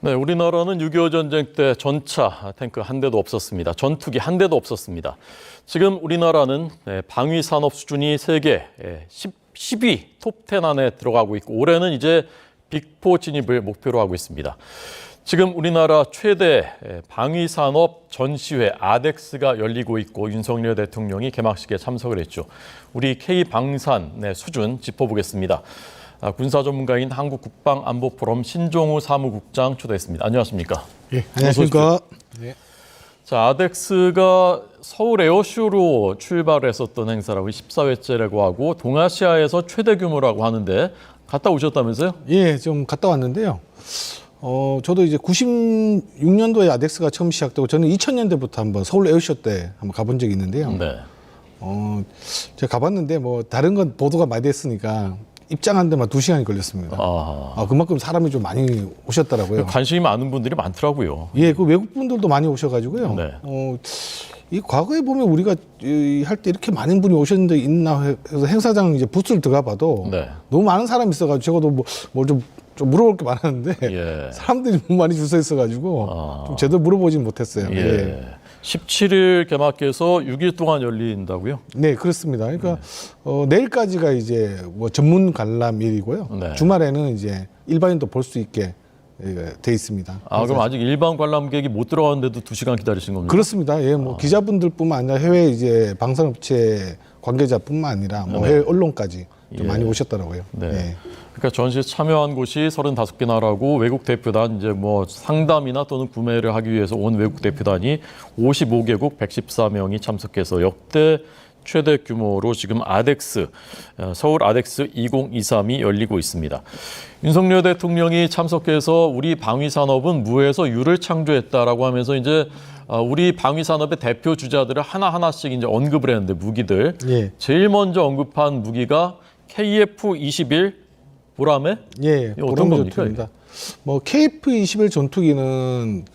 네, 우리나라는 6.25 전쟁 때 전차, 탱크 한 대도 없었습니다. 전투기 한 대도 없었습니다. 지금 우리나라는 방위 산업 수준이 세계 10위 톱10 안에 들어가고 있고 올해는 이제 빅4 진입을 목표로 하고 있습니다. 지금 우리나라 최대 방위 산업 전시회 아덱스가 열리고 있고 윤석열 대통령이 개막식에 참석을 했죠. 우리 K방산의 수준 짚어보겠습니다. 군사 전문가인 한국국방안보포럼 신종우 사무국장 초대했습니다. 안녕하십니까? 예, 안녕하십니까? 네. 자, 아덱스가 서울 에어쇼로 출발했었던 행사라고 14회째라고 하고 동아시아에서 최대 규모라고 하는데 갔다 오셨다면서요? 예, 좀 갔다 왔는데요. 저도 이제 96년도에 아덱스가 처음 시작되고 저는 2000년대부터 한번 서울 에어쇼 때 한번 가본 적이 있는데요. 네. 제가 가봤는데 뭐 다른 건 보도가 많이 됐으니까 입장한 데만 2시간이 걸렸습니다. 그만큼 사람이 좀 많이 오셨더라고요. 관심이 많은 분들이 많더라고요. 예, 그 외국 분들도 많이 오셔가지고요. 네. 이 과거에 보면 우리가 할 때 이렇게 많은 분이 오셨는데 있나 해서 행사장 이제 부스를 들어가봐도 네. 너무 많은 사람이 있어가지고 저도 뭘 좀 물어볼 게 많았는데 예. 사람들이 너무 많이 줄 서 있어가지고 좀 제대로 물어보진 못했어요. 예. 예. 17일 개막해서 6일 동안 열린다고요? 네, 그렇습니다. 그러니까 내일까지가 이제 뭐 전문 관람일이고요. 네. 주말에는 이제 일반인도 볼 수 있게 돼 있습니다. 그럼 아직 일반 관람객이 못 들어가는데도 2시간 기다리신 겁니까? 그렇습니다. 예, 뭐 기자분들뿐만 아니라 해외 이제 방산업체 관계자뿐만 아니라 뭐 네. 해외 언론까지 좀 예. 많이 오셨더라고요. 네. 예. 그러니까 전시에 참여한 곳이 35개 나라고 외국 대표단 이제 뭐 상담이나 또는 구매를 하기 위해서 온 외국 대표단이 55개국 114명이 참석해서 역대 최대 규모로 지금 아덱스, 서울 아덱스 2023이 열리고 있습니다. 윤석열 대통령이 참석해서 우리 방위 산업은 무에서 유를 창조했다라고 하면서 이제 우리 방위 산업의 대표 주자들을 하나하나씩 이제 언급을 했는데 무기들 예. 제일 먼저 언급한 무기가 KF-21 보라매? 예, 이거 어떤 겁니까? 전투기입니다. 뭐 KF-21 전투기는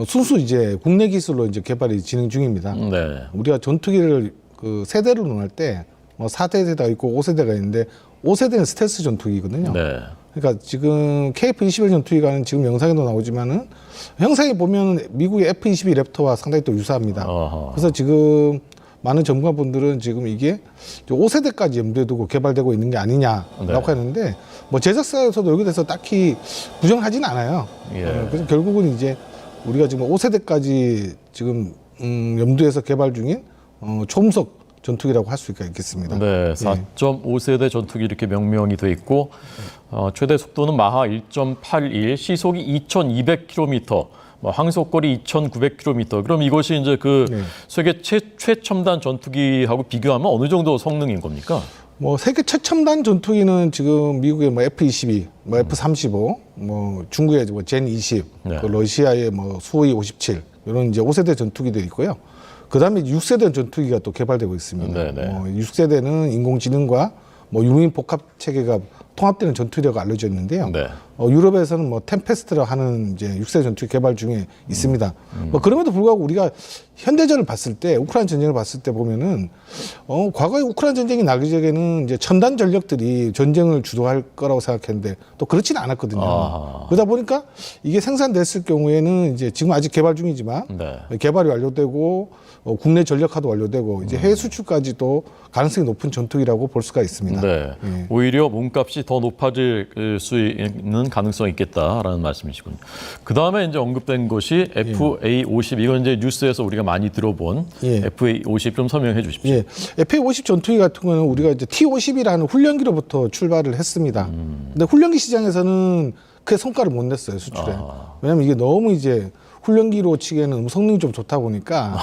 순수 이제 국내 기술로 이제 개발이 진행 중입니다. 네. 우리가 전투기를 그 세대로 논할 때 뭐 4세대가 있고 5세대가 있는데 5세대는 스텔스 전투기거든요. 네. 그러니까 지금 KF-21 전투기가 지금 영상에도 나오지만은 형상에 보면 미국의 F-22 랩터와 상당히 또 유사합니다. 아하. 그래서 지금 많은 전문가분들은 지금 이게 5세대까지 염두에 두고 개발되고 있는 게 아니냐라고 네. 하는데 뭐 제작사에서도 여기 대해서 딱히 부정하진 않아요. 예. 그래서 결국은 이제 우리가 지금 5세대까지 지금 염두에서 개발 중인 초음속 전투기라고 할 수 있겠습니다. 네, 4.5세대 전투기 이렇게 명명이 돼 있고 최대 속도는 마하 1.81, 시속이 2,200km, 항속거리 2,900km. 그럼 이것이 이제 그 네. 세계 최첨단 전투기하고 비교하면 어느 정도 성능인 겁니까? 뭐 세계 최첨단 전투기는 지금 미국의 뭐 F-22, 뭐 F-35, 뭐 중국의 뭐 젠-20, 네. 그 러시아의 뭐 수호이 57 이런 이제 5세대 전투기들이 있고요. 그다음에 6세대 전투기가 또 개발되고 있습니다. 네네. 6세대는 인공지능과 뭐 유인 복합 체계가 통합되는 전투기라고 알려져 있는데요. 네. 유럽에서는 뭐 템페스트라 하는 이제 6세대 전투기 개발 중에 있습니다. 뭐 그럼에도 불구하고 우리가 현대전을 봤을 때 우크라이나 전쟁을 봤을 때 보면은 과거에 우크라이나 전쟁이 나기 전에는 이제 첨단 전력들이 전쟁을 주도할 거라고 생각했는데 또 그렇지는 않았거든요. 그러다 보니까 이게 생산됐을 경우에는 이제 지금 아직 개발 중이지만 네. 개발이 완료되고 국내 전력화도 완료되고 이제 해외 수출까지도 가능성이 높은 전투기라고 볼 수가 있습니다. 네. 예. 오히려 몸값이 더 높아질 수 있는 가능성이 있겠다라는 말씀이시군요. 그 다음에 이제 언급된 것이 FA-50 이건 이제 뉴스에서 우리가 많이 들어본 예. FA-50 좀 설명해 주십시오. 예, FA-50 전투기 같은 경우는 우리가 이제 T-50이라는 훈련기로부터 출발을 했습니다. 근데 훈련기 시장에서는 크게 성과를 못 냈어요, 수출에. 왜냐하면 이게 너무 이제 훈련기로 치기에는 성능이 좀 좋다 보니까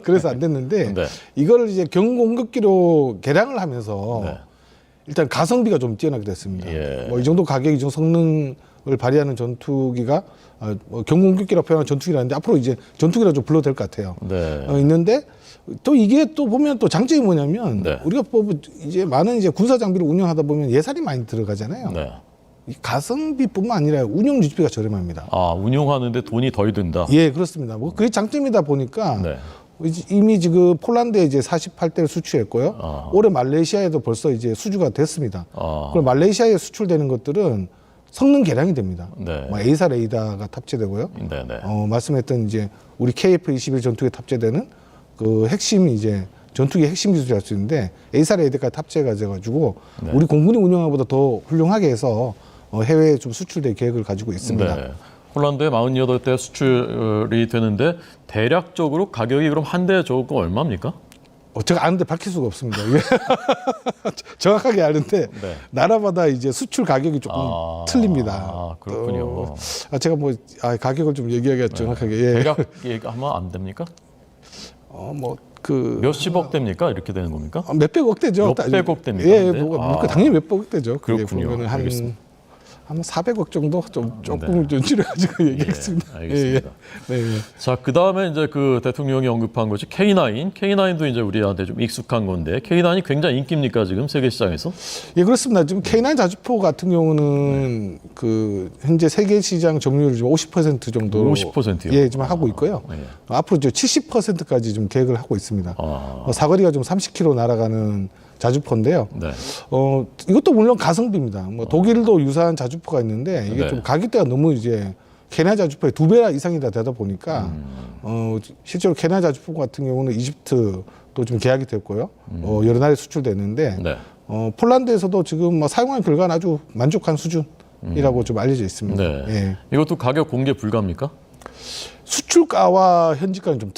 그래서 안 됐는데 네. 이거를 이제 경공격기로 개량을 하면서 네. 일단 가성비가 좀 뛰어나게 됐습니다. 예. 뭐 이 정도 가격, 이 정도 성능을 발휘하는 전투기가 경공격기라고 표현하는 전투기라는데 앞으로 이제 전투기라 좀 불러도 될 것 같아요. 네. 있는데 또 이게 또 보면 또 장점이 뭐냐면 네. 우리가 이제 많은 이제 군사 장비를 운영하다 보면 예산이 많이 들어가잖아요. 네. 이 가성비뿐만 아니라 운영 유지비가 저렴합니다. 운용하는데 돈이 덜 든다. 예, 그렇습니다. 뭐 그게 장점이다 보니까 네. 이미 지금 폴란드에 이제 48대를 수출했고요. 올해 말레이시아에도 벌써 이제 수주가 됐습니다. 그리고 말레이시아에 수출되는 것들은 성능 개량이 됩니다. 네. 뭐 A사 레이더가 탑재되고요. 네네. 말씀했던 이제 우리 KF-21 전투기에 탑재되는 그 핵심 이제 전투기 핵심 기술이 할 수 있는데 A사 레이더가 탑재가 돼가지고 네. 우리 공군이 운영한 것보다 더 훌륭하게 해서 해외에 좀 수출될 계획을 가지고 있습니다. 네. 홀란드에 48대 수출이 되는데 대략적으로 가격이 그럼 한 대에 조금 얼마입니까? 제가 아는데 밝힐 수가 없습니다. 이게 정확하게 아는데 네. 나라마다 이제 수출 가격이 조금 틀립니다. 아, 그렇군요. 제가 뭐 가격을 좀 얘기하기가 정확하게 대략 얘기하면 안 됩니까? 그 몇십억 됩니까? 이렇게 되는 겁니까? 몇백억 대죠. 몇백억 됩니까? 예, 근데? 당연히 몇백억 대죠. 그렇군요. 보면은 알겠습니다. 한 400억 정도 조금 좀 줄여가지고 얘기했습니다. 알겠습니다. 네. 자, 그 다음에 이제 그 대통령이 언급한 것이 K9. K9도 이제 우리한테 좀 익숙한 건데 K9이 굉장히 인기입니까 지금 세계 시장에서? 예, 그렇습니다. 지금 K9 자주포 같은 경우는 그 현재 세계 시장 점유율이 50% 정도 50%요? 예, 지금 하고 있고요. 네. 앞으로 이제 70%까지 좀 계획을 하고 있습니다. 사거리가 좀 30km 날아가는 자주포인데요. 네. 이것도 물론 가성비입니다. 뭐 독일도 유사한 자주포가 있는데 이게 네. 좀 가격대가 너무 이제 케냐 자주포의 2배 이상이 다 되다 보니까 실제로 케냐 자주포 같은 경우는 이집트도 좀 계약이 됐고요. 여러 나라에 수출됐는데 네. 폴란드에서도 지금 뭐 사용한 결과는 아주 만족한 수준이라고 좀 알려져 있습니다. 네. 예. 이것도 가격 공개 불가입니까? 수출가와 현지가는 좀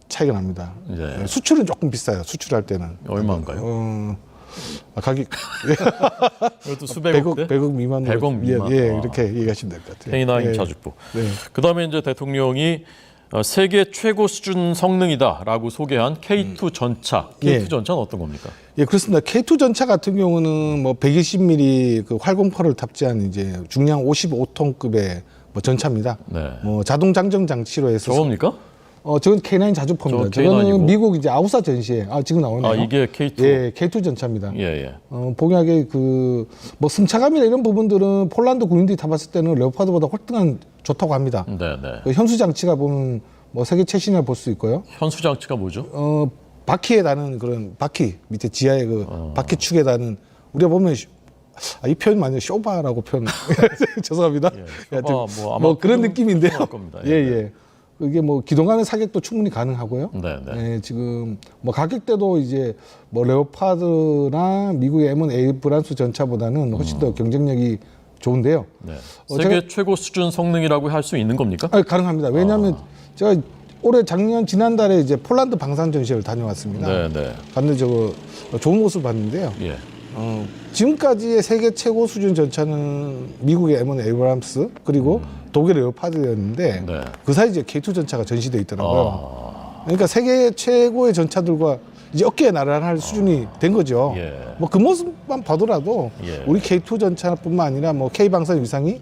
차이가 납니다. 네. 수출은 조금 비싸요. 수출할 때는. 얼마인가요? 가격 이것도 수백억 대? 100억 미만. 100억 미만. 예, 이렇게 얘기하시면 될 것 같아요. K9 예. 자주포. 네. 그다음에 이제 대통령이 세계 최고 수준 성능이다라고 소개한 K2 전차. K2 예. 전차는 어떤 겁니까? 예, 그렇습니다. K2 전차 같은 경우는 뭐 120mm 그 활공포를 탑재한 이제 중량 55톤급의 뭐 전차입니다. 네. 뭐 자동 장전 장치로 해서 저겁니까? 저건 K9 자주포입니다. 저 K9 이고? 저거는 미국 이제 아우사 전시에 지금 나오네요. 이게 K2. 예, K2 전차입니다. 예. 봉약의 그 뭐 승차감이나 이런 부분들은 폴란드 군인들이 타봤을 때는 레오파드보다 훨씬 좋다고 합니다. 네. 그 현수 장치가 보면 뭐 세계 최신이라 볼 수 있고요. 현수 장치가 뭐죠? 바퀴에 다는 그런 바퀴 밑에 지하에 그 바퀴 축에 다는 우리가 보면 이 표현 많이 쇼바라고 표현 죄송합니다. 쇼바, 뭐 그런 느낌인데요. 겁니다. 예. 이게 뭐 기동하는 사격도 충분히 가능하고요. 네. 예, 지금 뭐 가격대도 이제 뭐 레오파드나 미국의 M1 에이브란스 전차보다는 훨씬 더 경쟁력이 좋은데요. 네. 세계 최고 수준 성능이라고 할 수 있는 겁니까? 가능합니다. 왜냐하면 제가 지난달에 이제 폴란드 방산 전시회를 다녀왔습니다. 네. 갔는데 좋은 모습을 봤는데요. 예. 지금까지의 세계 최고 수준 전차는 미국의 M1 에이브람스 그리고 독일의 레오파드였는데 네. 그 사이 이제 K2 전차가 전시돼 있더라고요. 그러니까 세계 최고의 전차들과 이제 어깨에 나란할 수준이 된 거죠. 예. 뭐 그 모습만 봐더라도 예. 우리 K2 전차뿐만 아니라 뭐 K 방산 위상이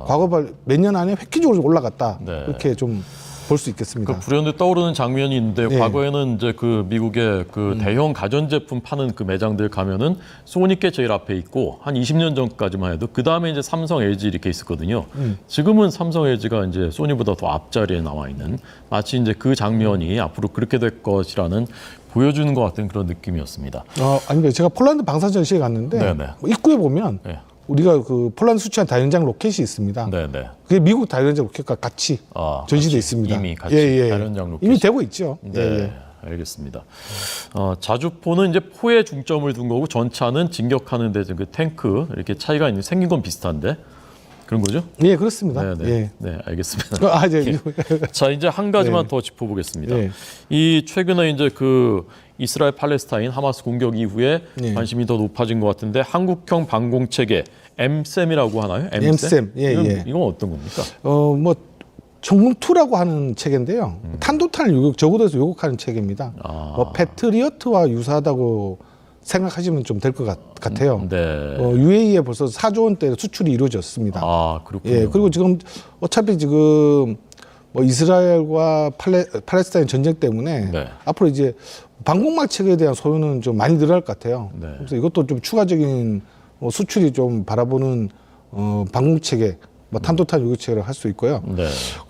과거 몇 년 안에 획기적으로 올라갔다. 네. 그렇게 좀 볼 수 있겠습니다. 그 불현듯 떠오르는 장면이 있는데 네. 과거에는 이제 그 미국의 그 대형 가전제품 파는 그 매장들 가면은 소니께 제일 앞에 있고 한 20년 전까지만 해도 그 다음에 이제 삼성, LG 이렇게 있었거든요. 지금은 삼성, LG가 이제 소니보다 더 앞자리에 나와 있는 마치 이제 그 장면이 앞으로 그렇게 될 것이라는 보여주는 것 같은 그런 느낌이었습니다. 아닙니다. 제가 폴란드 방산 전시회 갔는데 네네. 뭐 입구에 보면 네. 우리가 그 폴란드 수출한 다연장 로켓이 있습니다. 네네. 그게 미국 다연장 로켓과 같이 전시돼 있습니다. 이미 같이 다연장 로켓. 이미 되고 있죠. 네. 알겠습니다. 자주포는 이제 포에 중점을 둔 거고 전차는 진격하는 데 그 탱크 이렇게 차이가 있는 생긴 건 비슷한데 그런 거죠? 예, 그렇습니다. 네, 알겠습니다. 자, 이제 한 가지만 더 짚어보겠습니다. 이 최근에 이제 그 이스라엘 팔레스타인 하마스 공격 이후에 관심이 더 높아진 것 같은데 한국형 방공 체계 MSAM이라고 하나요? MSAM. 이건 어떤 겁니까? 뭐 청궁2라고 하는 체계인데요. 탄도탄을 저고도에서 요격하는 체계입니다. 뭐 패트리어트와 유사하다고 생각하시면 좀 될 것 같아요. 네. UAE에 벌써 4조 원대 수출이 이루어졌습니다. 그렇군요. 예, 그리고 지금 어차피 지금 뭐 이스라엘과 팔레스타인 전쟁 때문에 앞으로 이제 방공막 체계에 대한 소요는 좀 많이 늘어날 것 같아요. 그래서 이것도 좀 추가적인 수출이 좀 바라보는 방공 체계, 뭐 탄도탄 요격 체계를 할 수 있고요.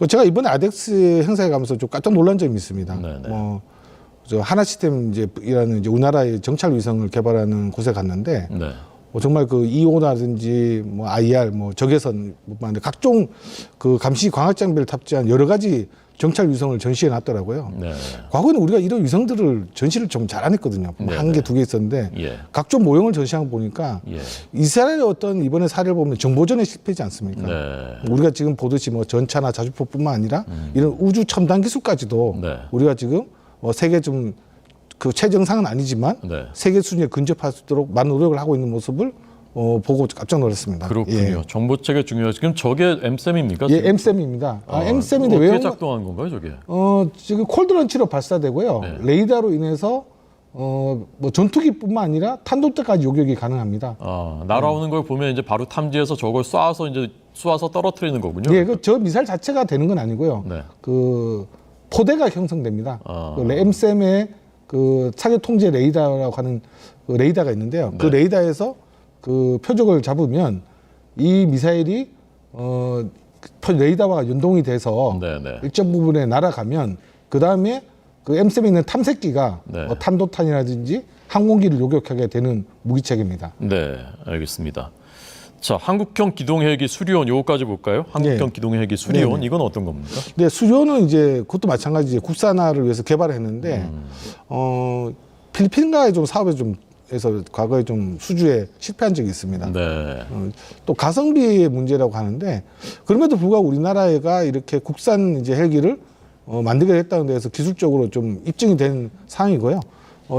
제가 이번에 아덱스 행사에 가면서 좀 깜짝 놀란 점이 있습니다. 저 하나시스템 이라는 우리나라의 정찰 위성을 개발하는 곳에 갔는데 정말 그 EO라든지 뭐 IR, 뭐 적외선, 각종 그 감시 광학 장비를 탑재한 여러 가지 정찰 위성을 전시해 놨더라고요. 네. 과거에는 우리가 이런 위성들을 전시를 좀 잘 안 했거든요. 네, 한 개, 두 개 있었는데 예. 각종 모형을 전시한 거 보니까 예. 이스라엘의 어떤 이번에 사례를 보면 정보전에 실패지 않습니까? 네. 우리가 지금 보듯이 뭐 전차나 자주포뿐만 아니라 이런 우주 첨단 기술까지도 네. 우리가 지금 세계 좀 그 최정상은 아니지만 네. 세계 순위에 근접할 수 있도록 많은 노력을 하고 있는 모습을 보고 깜짝 놀랐습니다. 그렇군요. 예. 정보체계 중요해요. 지금 저게 M셈입니까? 예, M셈입니다. M셈인데 어떻게 왜 작동한 건가요, 저게? 지금 콜드런치로 발사되고요. 네. 레이더로 인해서 뭐 전투기뿐만 아니라 탄도대까지 요격이 가능합니다. 날아오는 걸 보면 이제 바로 탐지해서 저걸 쏴서 떨어뜨리는 거군요. 예, 저 미사일 자체가 되는 건 아니고요. 네. 그 포대가 형성됩니다. 아. 그 M셈의 그 차계 통제 레이더라고 하는 그 레이더가 있는데요. 그 네. 레이더에서 그 표적을 잡으면 이 미사일이 레이더와 연동이 돼서 네, 네. 일정 부분에 날아가면 그 다음에 그 M셈에 있는 탐색기가 네. 탄도탄이라든지 항공기를 요격하게 되는 무기체계입니다. 네, 알겠습니다. 자, 한국형 기동 헬기 수리온 요거까지 볼까요? 한국형 네. 기동 헬기 수리온 네. 이건 어떤 겁니까? 네, 수조는 이제 그것도 마찬가지 국산화를 위해서 개발했는데 필리핀과의 좀 사업에 좀 해서 과거에 좀 수주에 실패한 적이 있습니다. 네. 또 가성비의 문제라고 하는데 그럼에도 불구하고 우리나라가 이렇게 국산 이제 헬기를 만들게 됐다는 데에서 기술적으로 좀 입증이 된 상황이고요.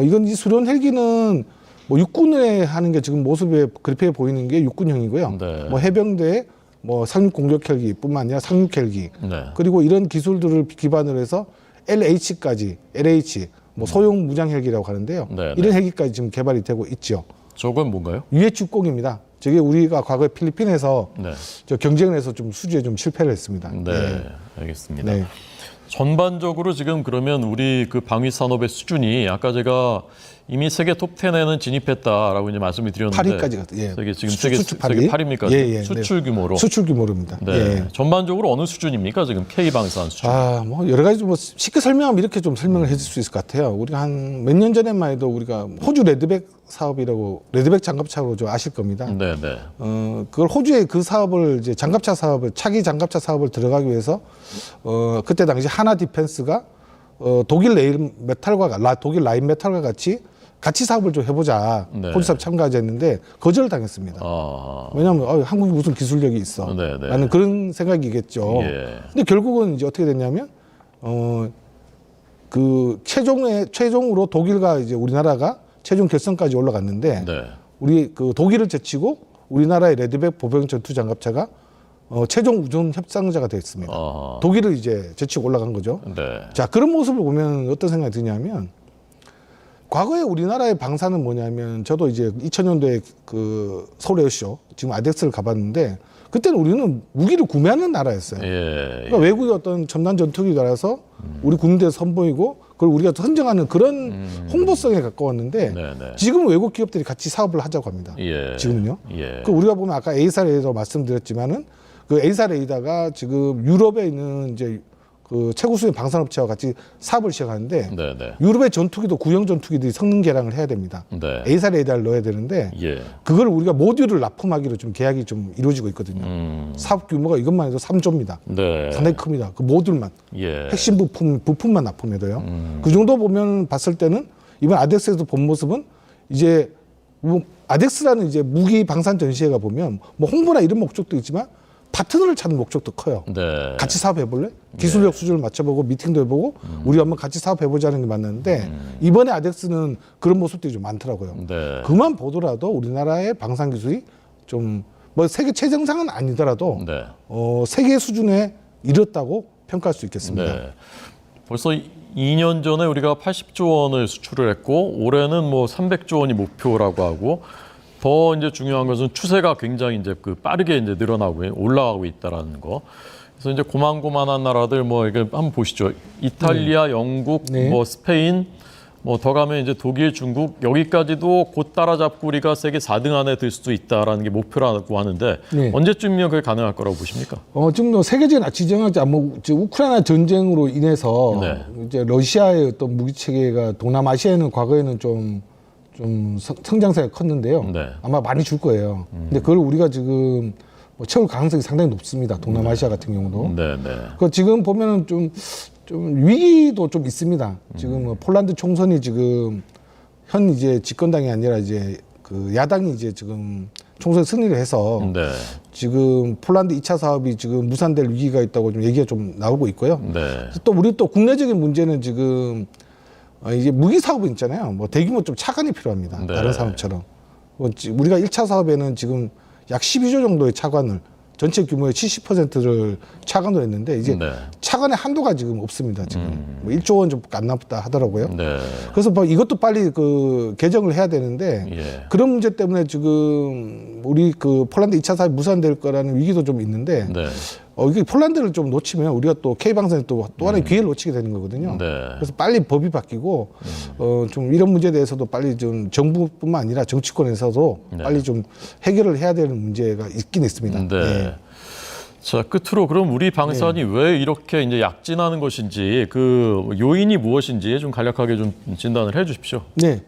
이건 이 수련 헬기는 뭐 육군에 하는 게 지금 모습에 그래픽에 보이는 게 육군형이고요. 네. 뭐 해병대, 뭐 상륙 공격 헬기뿐만 아니라 상륙 헬기 네. 그리고 이런 기술들을 기반으로 해서 LH까지 LH 뭐 소형 무장 헬기라고 하는데요. 네, 이런 헬기까지 지금 개발이 되고 있죠. 저건 뭔가요? UH-60입니다. 저게 우리가 과거에 필리핀에서 네. 저 경쟁을 해서 좀 수주에 좀 실패를 했습니다. 네. 알겠습니다. 네. 전반적으로 지금 그러면 우리 그 방위 산업의 수준이 아까 제가 이미 세계 톱10에는 진입했다라고 이제 말씀을 드렸는데 8위까지 예. 세계 지금 수출 세계 8위입니까? 예, 예, 수출 네. 규모로. 수출 규모로입니다. 네. 예. 전반적으로 어느 수준입니까? 지금 K방산 수준. 뭐 여러 가지 뭐 쉽게 설명하면 이렇게 좀 설명을 해줄 수 있을 것 같아요. 우리가 한 몇 년 전에만 해도 우리가 호주 레드백 사업이라고 레드백 장갑차로 좀 아실 겁니다. 네, 네. 그걸 호주의 그 사업을 이제 장갑차 사업을 차기 장갑차 사업을 들어가기 위해서 그때 당시 하나 디펜스가 독일 레일 메탈과 독일 라인 메탈과 같이 사업을 좀 해보자. 네. 호주 사업 참가하자했는데 거절을 당했습니다. 왜냐하면 한국이 무슨 기술력이 있어. 네, 네. 라는 그런 생각이겠죠. 예. 근데 결국은 이제 어떻게 됐냐면 그 최종으로 독일과 이제 우리나라가 최종 결선까지 올라갔는데 네. 우리 그 독일을 제치고 우리나라의 레드백 보병 전투 장갑차가 최종 우선 협상자가 됐습니다. 독일을 이제 제치고 올라간 거죠. 네. 자, 그런 모습을 보면 어떤 생각이 드냐면 과거에 우리나라의 방사는 뭐냐면 저도 이제 2000년도에 그 서울 에어쇼 지금 아덱스를 가봤는데 그때는 우리는 무기를 구매하는 나라였어요. 예. 그러니까 외국의 어떤 첨단 전투기라서 우리 군대에 선보이고 그걸 우리가 선정하는 그런 홍보성에 가까웠는데 네, 네. 지금은 외국 기업들이 같이 사업을 하자고 합니다. 예. 지금은요. 예. 그 우리가 보면 아까 에이사 레이더 말씀드렸지만은 그 에이사 레이더가 지금 유럽에 있는 이제 그 최고 수준 방산업체와 같이 사업을 시작하는데 네, 네. 유럽의 전투기도 구형 전투기들이 성능 개량을 해야 됩니다. 네. 에이사 레이더를 넣어야 되는데 예. 그걸 우리가 모듈을 납품하기로 좀 계약이 좀 이루어지고 있거든요. 사업 규모가 이것만 해도 3조입니다. 네. 상당히 큽니다. 그 모듈만 예. 핵심 부품만 납품해도요. 그 정도 보면 봤을 때는 이번 아덱스에서 본 모습은 이제 뭐 아덱스라는 이제 무기 방산 전시회가 보면 뭐 홍보나 이런 목적도 있지만 파트너를 찾는 목적도 커요. 네. 같이 사업해볼래? 기술력 수준을 맞춰보고 미팅도 해보고 우리 한번 같이 사업해보자는 게 맞는데 이번에 아덱스는 그런 모습들이 좀 많더라고요. 네. 그만 보더라도 우리나라의 방산 기술이 좀 뭐 세계 최정상은 아니더라도 네. 세계 수준에 이뤘다고 평가할 수 있겠습니다. 네. 벌써 2년 전에 우리가 80조 원을 수출을 했고 올해는 뭐 300조 원이 목표라고 하고 더 이제 중요한 것은 추세가 굉장히 이제 그 빠르게 이제 늘어나고 올라가고 있다라는 거. 그래서 이제 고만고만한 나라들 뭐 이게 한번 보시죠. 이탈리아, 영국, 네. 뭐 스페인, 뭐 더 가면 이제 독일, 중국 여기까지도 곧 따라잡고 우리가 세계 4등 안에 들 수도 있다라는 게 목표라고 하는데 네. 언제쯤이면 그게 가능할 거라고 보십니까? 지금 뭐 세계적인 지정하지 뭐 우크라이나 전쟁으로 인해서 네. 이제 러시아의 어떤 무기 체계가 동남아시아에는 과거에는 좀 좀 성장세가 컸는데요. 네. 아마 많이 줄 거예요. 근데 그걸 우리가 지금 뭐 채울 가능성이 상당히 높습니다. 동남아시아 같은 경우도. 네, 네. 그 지금 보면은 좀 위기도 좀 있습니다. 지금 뭐 폴란드 총선이 지금 현 이제 집권당이 아니라 이제 그 야당이 이제 지금 총선 승리를 해서 네. 지금 폴란드 2차 사업이 지금 무산될 위기가 있다고 좀 얘기가 좀 나오고 있고요. 네. 또 우리 또 국내적인 문제는 지금 이제 무기 사업은 있잖아요. 뭐 대규모 좀 차관이 필요합니다. 네. 다른 사업처럼. 우리가 1차 사업에는 지금 약 12조 정도의 차관을 전체 규모의 70%를 차관으로 했는데 이제 네. 차관의 한도가 지금 없습니다. 지금 뭐 1조 원 좀 안 남았다 하더라고요. 네. 그래서 뭐 이것도 빨리 그 개정을 해야 되는데 예. 그런 문제 때문에 지금 우리 그 폴란드 2차 사업이 무산될 거라는 위기도 좀 있는데 네. 이게 폴란드를 좀 놓치면 우리가 또 K방송에 또 하나의 기회를 놓치게 되는 거거든요. 네. 그래서 빨리 법이 바뀌고 좀 이런 문제에 대해서도 빨리 좀 정부뿐만 아니라 정치권에서도 네. 빨리 좀 해결을 해야 되는 문제가 있긴 있습니다. 네. 예. 자, 끝으로 그럼 우리 방산이 왜 이렇게 이제 약진하는 것인지 그 요인이 무엇인지 좀 간략하게 좀 진단을 해 주십시오. 네.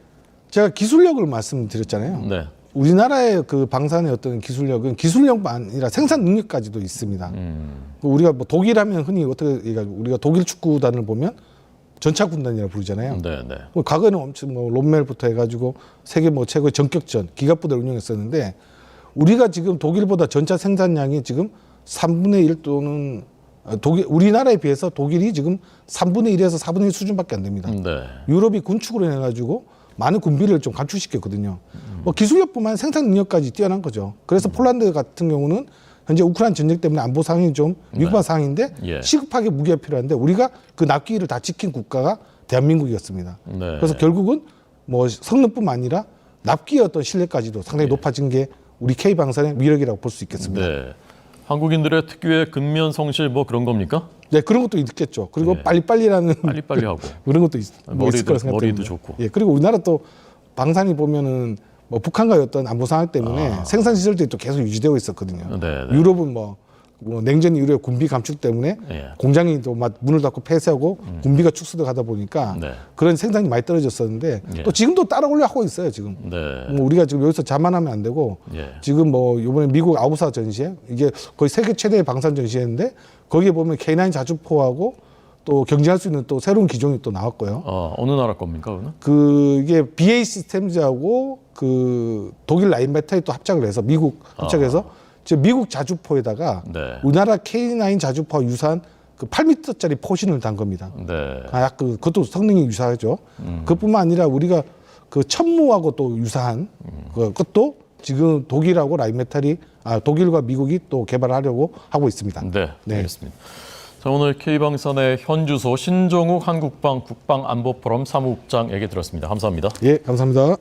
제가 기술력을 말씀드렸잖아요. 네. 우리나라의 그 방산의 어떤 기술력은 기술력만 아니라 생산 능력까지도 있습니다. 우리가 뭐 독일하면 흔히 어떻게 얘기하죠? 우리가 독일 축구단을 보면 전차 군단이라고 부르잖아요. 네, 네. 뭐 과거에는 엄청 뭐 롬멜부터 해가지고 세계 뭐 최고의 전격전 기갑부대를 운영했었는데 우리가 지금 독일보다 전차 생산량이 지금 3분의 1 또는 우리나라에 비해서 독일이 지금 3분의 1에서 4분의 1 수준밖에 안 됩니다. 네. 유럽이 군축으로 해가지고 많은 군비를 좀 감축시켰거든요. 뭐 기술력뿐만 생산 능력까지 뛰어난 거죠. 그래서 폴란드 같은 경우는 현재 우크라이나 전쟁 때문에 안보 상황이 좀 위급한 상황인데 예. 시급하게 무기가 필요한데 우리가 그 납기를 다 지킨 국가가 대한민국이었습니다. 네. 그래서 결국은 뭐 성능뿐만 아니라 납기의 어떤 실력까지도 상당히 높아진 게 우리 K방산의 위력이라고 볼 수 있겠습니다. 네. 한국인들의 특유의 근면 성실 뭐 그런 겁니까? 네, 그런 것도 있겠죠. 그리고 예. 빨리빨리라는 빨리빨리 하고. 그런 것도 있을 거라 머리도 생각됩니다. 좋고. 예, 그리고 우리나라 또 방산이 보면은 뭐 북한과의 어떤 안보 상황 때문에 생산 시설들이 또 계속 유지되고 있었거든요. 네, 네. 유럽은 뭐 냉전 이후에 군비 감축 때문에 예. 공장이 또 막 문을 닫고 폐쇄하고 군비가 축소돼 가다 보니까 네. 그런 생산이 많이 떨어졌었는데 예. 또 지금도 따라오려 하고 있어요. 지금 네. 뭐 우리가 지금 여기서 자만하면 안 되고 예. 지금 뭐 이번에 미국 아우사 전시회 이게 거의 세계 최대의 방산 전시회인데 거기에 보면 K9 자주포하고 또 경쟁할 수 있는 또 새로운 기종이 또 나왔고요. 어느 나라 겁니까, 그는? 이게 BA 시스템즈하고 그 독일 라인메탈이 또 합작을 해서 미국 합작해서 지금 미국 자주포에다가 네. 우리나라 K9 자주포와 유사한 그 8m짜리 포신을 단 겁니다. 네. 그것도 성능이 유사하죠. 그것뿐만 아니라 우리가 그 천무하고 또 유사한 그것도 지금 독일하고 라인메탈이 독일과 미국이 또 개발하려고 하고 있습니다. 네. 네. 알겠습니다. 자, 오늘 K방산의 현주소 신종욱 한국방 국방안보포럼 사무국장에게 들었습니다. 감사합니다. 예, 감사합니다.